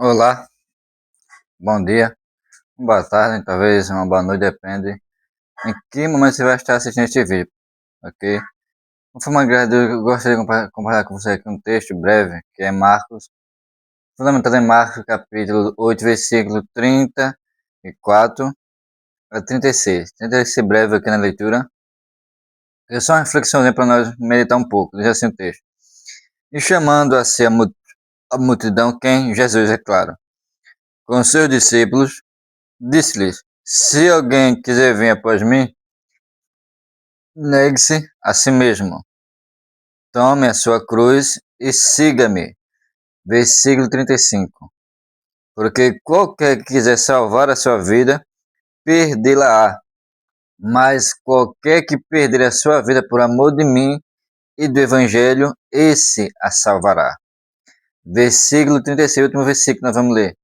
Olá, bom dia, boa tarde, talvez uma boa noite, depende em que momento você vai estar assistindo este vídeo, ok? De forma grande, eu gostaria de compartilhar com você aqui um texto breve, que é Marcos, fundamentado em Marcos, capítulo 8, versículo 34 a 36. Tenta ser breve aqui na leitura. É só uma reflexãozinha para nós meditar um pouco, diz assim o texto. E chamando a si a multidão, quem? Jesus, é claro, com seus discípulos, disse-lhes, se alguém quiser vir após mim, negue-se a si mesmo, tome a sua cruz e siga-me. Versículo 35. Porque qualquer que quiser salvar a sua vida, perdê-la-á. Mas qualquer que perder a sua vida por amor de mim e do Evangelho, esse a salvará. Versículo 36, último versículo que nós vamos ler.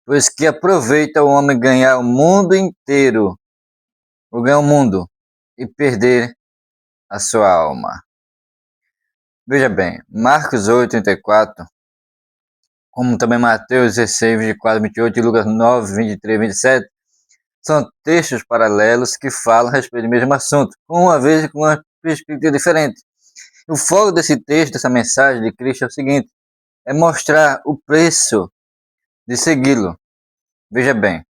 Pois que aproveita o homem ganhar o mundo inteiro, ou ganhar o mundo, e perder a sua alma. Veja bem, Marcos 8, 34, como também Mateus 16, 24, 28 e Lucas 9, 23, 27, são textos paralelos que falam a respeito do mesmo assunto, uma vez com uma perspectiva diferente. O foco desse texto, dessa mensagem de Cristo é o seguinte, é mostrar o preço de segui-lo. Veja bem,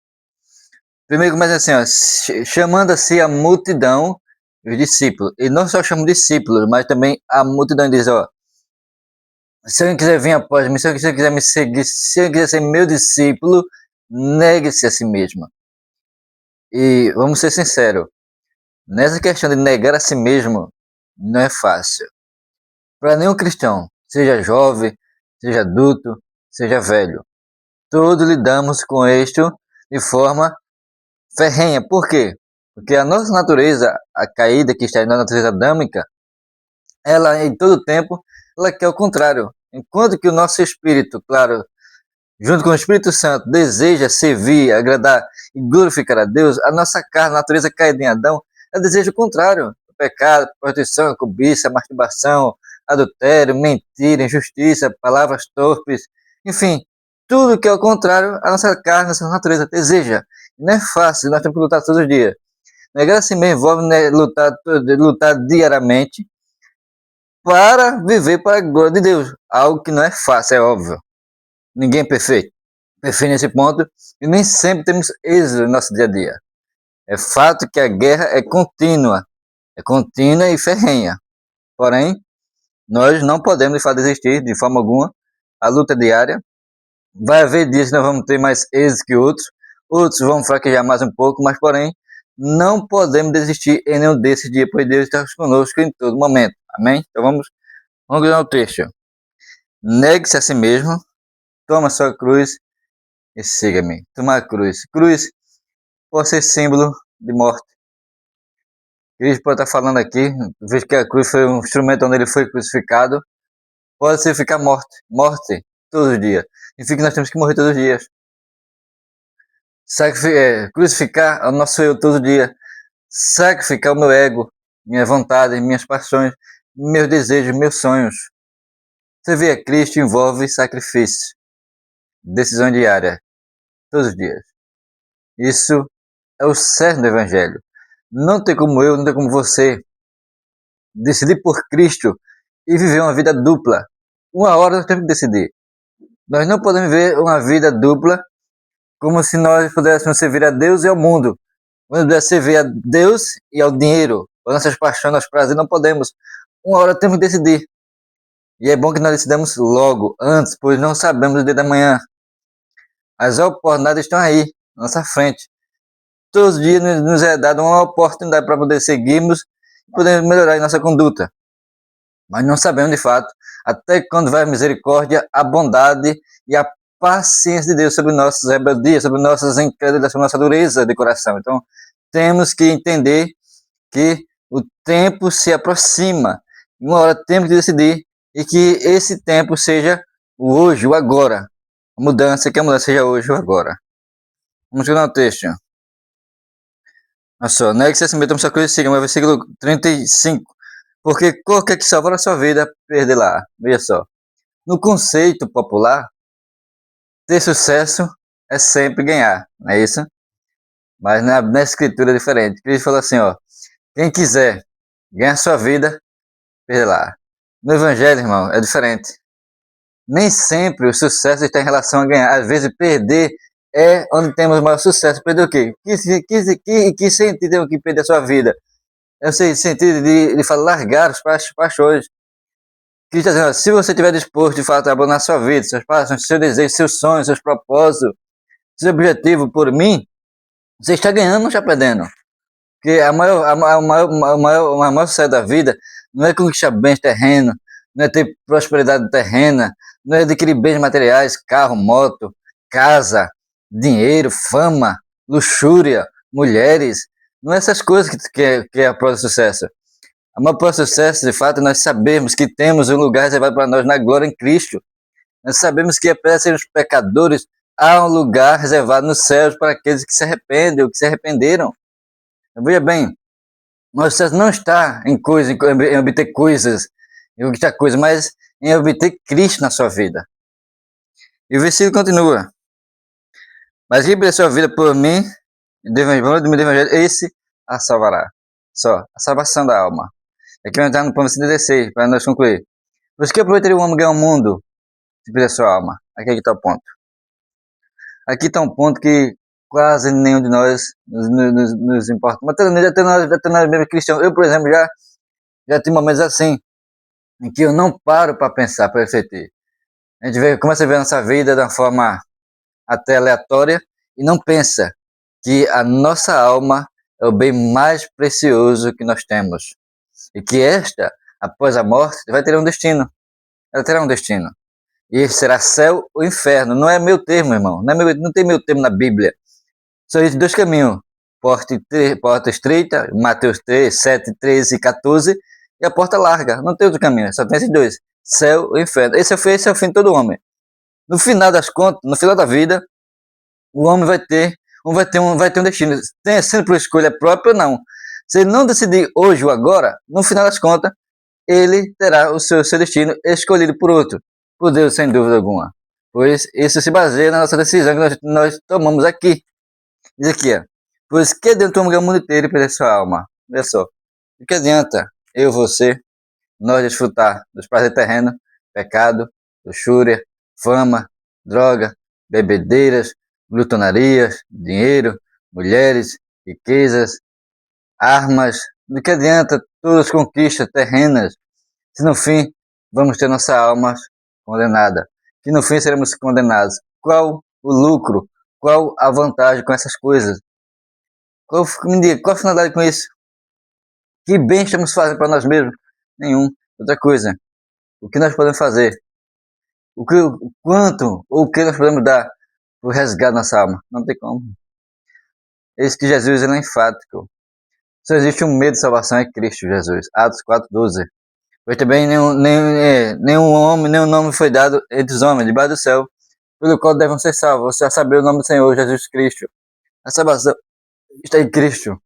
primeiro começa assim, ó, chamando assim a multidão, os discípulos, e não só chama discípulos, mas também a multidão diz, ó, se alguém quiser vir após mim, se alguém quiser me seguir, se alguém quiser ser meu discípulo, negue-se a si mesmo. E vamos ser sinceros, nessa questão de negar a si mesmo, não é fácil. Para nenhum cristão, seja jovem, seja adulto, seja velho, todos lidamos com isto de forma ferrenha. Por quê? Porque a nossa natureza, a caída que está na natureza adâmica, ela em todo tempo, ela quer o contrário. Enquanto que o nosso espírito, claro, junto com o Espírito Santo, deseja servir, agradar e glorificar a Deus, a nossa carne, a natureza caída em Adão, ela deseja o contrário. O pecado, prostituição, cobiça, masturbação, adultério, mentira, injustiça, palavras torpes, enfim, tudo que é o contrário, a nossa carne, a nossa natureza deseja. Não é fácil, nós temos que lutar todos os dias. Negar assim mesmo envolve, né, lutar diariamente para viver para a glória de Deus. Algo que não é fácil, é óbvio. Ninguém é perfeito. Perfeito nesse ponto. E nem sempre temos êxito no nosso dia a dia. É fato que a guerra é contínua. É contínua e ferrenha. Porém, nós não podemos de fato desistir de forma alguma. A luta diária. Vai haver dias que nós vamos ter mais êxito que outros. Outros vão fraquejar mais um pouco. Mas, porém, não podemos desistir em nenhum desses dias, pois Deus está conosco em todo momento. Amém? Então vamos ler o texto. Negue-se a si mesmo, toma sua cruz e siga-me. Tomar a cruz. Cruz pode ser símbolo de morte. Cristo pode estar falando aqui, veja que a cruz foi um instrumento onde ele foi crucificado. Pode significar morte. Morte todos os dias. Significa que nós temos que morrer todos os dias. Crucificar o nosso eu todo dia. Sacrificar o meu ego, minha vontade, minhas paixões, meus desejos, meus sonhos. Servir a Cristo envolve sacrifício. Decisão diária. Todos os dias. Isso é o cerne do Evangelho. Não tem como eu, não tem como você decidir por Cristo e viver uma vida dupla. Uma hora nós temos que decidir. Nós não podemos viver uma vida dupla como se nós pudéssemos servir a Deus e ao mundo. Nós pudéssemos servir a Deus e ao dinheiro, as nossas paixões, nossos prazeres, não podemos. Uma hora temos que decidir. E é bom que nós decidamos logo, antes, pois não sabemos o dia da manhã. As oportunidades estão aí, na nossa frente. Todos os dias nos é dada uma oportunidade para poder seguirmos e poder melhorar a nossa conduta. Mas não sabemos de fato até quando vai a misericórdia, a bondade e a paciência de Deus sobre nossas rebeldias, sobre nossas incrédulas, sobre nossa dureza de coração. Então, temos que entender que o tempo se aproxima. E uma hora temos que decidir e que esse tempo seja o hoje, o agora. A mudança, que a mudança seja hoje ou agora. Vamos continuar o texto. Olha só, negue-se a si mesmo, sua cruz e siga, mas versículo 35. Porque qualquer que salvar a sua vida, perderá. Veja só. No conceito popular, ter sucesso é sempre ganhar, não é isso? Mas na escritura é diferente. Cristo falou assim, ó, quem quiser ganhar sua vida, perder lá. No evangelho, irmão, é diferente. Nem sempre o sucesso está em relação a ganhar. Às vezes perder é onde temos maior sucesso. Perder o quê? Que sentido é o que perder a sua vida? É o sentido de falar, largar os paixões. Que está dizendo, se você estiver disposto de fato a abandonar sua vida, seus passos, seus desejos, seus sonhos, seus propósitos, seu objetivo por mim, você está ganhando, não está perdendo. Porque a maior sucesso da vida não é conquistar bens terrenos, não é ter prosperidade terrena, não é adquirir bens materiais, carro, moto, casa, dinheiro, fama, luxúria, mulheres. Não é essas coisas que é a prova do sucesso. A maior prova do sucesso, de fato, nós sabemos que temos um lugar reservado para nós na glória em Cristo. Nós sabemos que, apesar de sermos pecadores, há um lugar reservado nos céus para aqueles que se arrependem ou que se arrependeram. Veja bem, nosso sucesso não está em obter coisas, em obter coisas, mas em obter Cristo na sua vida. E o versículo continua. Mas quem perder sua vida por mim, esse a salvará. Só, a salvação da alma. Aqui nós estamos no ponto 56, para nós concluir. Por isso que aproveitaria o homem ganhar o mundo se perder sua alma. Aqui está o ponto. Aqui está um ponto que quase nenhum de nós nos importa. Mas até nós mesmos cristãos. Eu, por exemplo, já tive momentos assim, em que eu não paro para pensar, para refletir. A gente começa a ver a nossa vida de uma forma até aleatória e não pensa que a nossa alma é o bem mais precioso que nós temos. E que esta, após a morte, vai ter um destino. Ela terá um destino. E será céu ou inferno. Não é meu termo, irmão. Não tem meu termo na Bíblia. Só existem dois caminhos. Porta estreita, Mateus 3, 7, 13 e 14. E a porta larga. Não tem outro caminho. Só tem esses dois. Céu ou inferno. Esse é o fim de todo homem. No final das contas, no final da vida, o homem vai ter um destino. Sendo por escolha própria ou não. Se ele não decidir hoje ou agora, no final das contas, ele terá o seu destino escolhido por outro. Por Deus, sem dúvida alguma. Pois isso se baseia na nossa decisão que nós tomamos aqui. Diz aqui, ó. Pois que adianta o homem ganhar o mundo inteiro e perder sua alma? Olha só. O que adianta você, nós desfrutar dos prazeres terrenos, pecado, luxúria, fama, droga, bebedeiras, glutonarias, dinheiro, mulheres, riquezas, armas? Do que adianta todas as conquistas terrenas, se no fim vamos ter nossa alma condenada? Que no fim seremos condenados. Qual o lucro? Qual a vantagem com essas coisas? Qual a finalidade com isso? Que bem estamos fazendo para nós mesmos? Nenhum. Outra coisa, o que nós podemos fazer? O quanto ou o que nós podemos dar para o resgate da nossa alma? Não tem como. Eis que Jesus é enfático. Só existe um meio de salvação, é Cristo Jesus. Atos 4:12. Pois também nenhum homem, nenhum nome foi dado entre os homens, debaixo do céu, pelo qual devem ser salvos. Você vai saber o nome do Senhor Jesus Cristo. A salvação está em Cristo.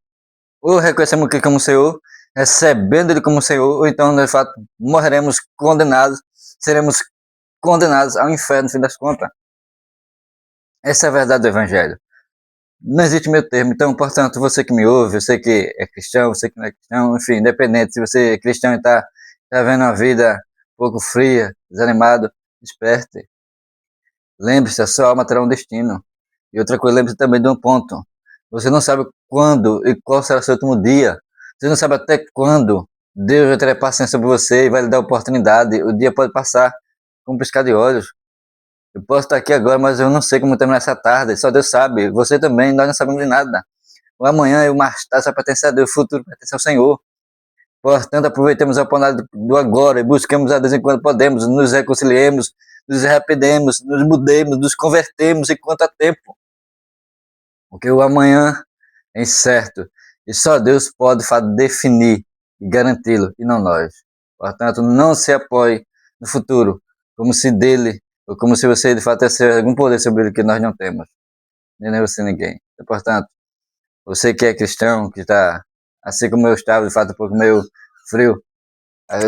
Ou reconhecemos Ele como Senhor, recebendo Ele como Senhor, ou então, de fato, morreremos condenados, seremos condenados ao inferno, no fim das contas. Essa é a verdade do Evangelho. Não existe meio termo. Então, portanto, você que me ouve, você que é cristão, você que não é cristão, enfim, independente se você é cristão e está vendo uma vida um pouco fria, desanimado, desperte. Lembre-se, a sua alma terá um destino. E outra coisa, lembre-se também de um ponto. Você não sabe quando e qual será o seu último dia. Você não sabe até quando Deus vai ter paciência sobre você e vai lhe dar oportunidade. O dia pode passar com um piscar de olhos. Eu posso estar aqui agora, mas eu não sei como terminar essa tarde. Só Deus sabe. Você também, nós não sabemos de nada. O amanhã e o mais tarde só pertence a Deus. O futuro pertence ao Senhor. Portanto, aproveitemos a oportunidade do agora e busquemos a Deus enquanto podemos. Nos reconciliemos, nos arrependemos, nos mudemos, nos convertemos enquanto há tempo. Porque o amanhã é incerto. E só Deus pode definir e garanti-lo, e não nós. Portanto, não se apoie no futuro como se dele, ou como se você de fato tivesse algum poder sobre ele que nós não temos. Nem você, ninguém. E, portanto, você que é cristão, que está, assim como eu estava, de fato, um pouco meio frio,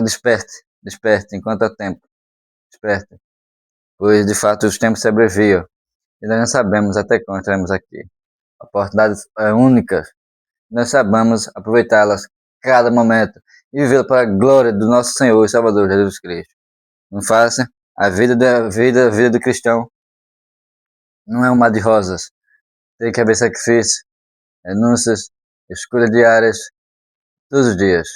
desperte, enquanto há tempo. Desperte. Pois, de fato, os tempos se abreviam. E nós não sabemos até quando estaremos aqui. Oportunidades únicas. Nós sabemos aproveitá-las cada momento e vivê-las para a glória do nosso Senhor e Salvador Jesus Cristo. Não faça a vida do cristão não é um mar de rosas. Tem que haver sacrifício, renúncias, escolhas diárias, todos os dias.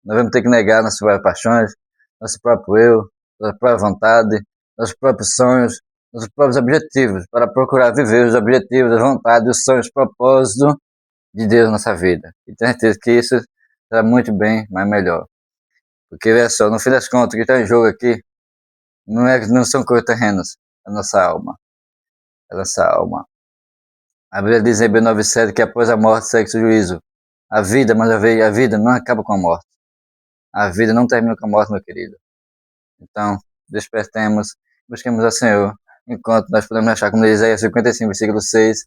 Nós vamos ter que negar nossas próprias paixões, nosso próprio eu, nossa própria vontade, nossos próprios sonhos, nossos próprios objetivos, para procurar viver os objetivos, as vontades, os sonhos, os propósitos de Deus na nossa vida. E tenho certeza que isso será muito bem, mas melhor. Porque, veja só, no fim das contas, o que está em jogo aqui não são coisas terrenas, é a nossa alma. É a nossa alma. A Bíblia diz em Hebreus 9,7 que após a morte segue-se o juízo. A vida, mas a vida não acaba com a morte. A vida não termina com a morte, meu querido. Então, despertemos, busquemos ao Senhor, enquanto nós podemos achar, como diz Isaías 55, versículo 6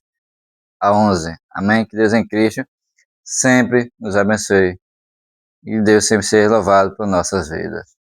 a 11. Amém? Que Deus em Cristo sempre nos abençoe. E Deus sempre seja louvado por nossas vidas.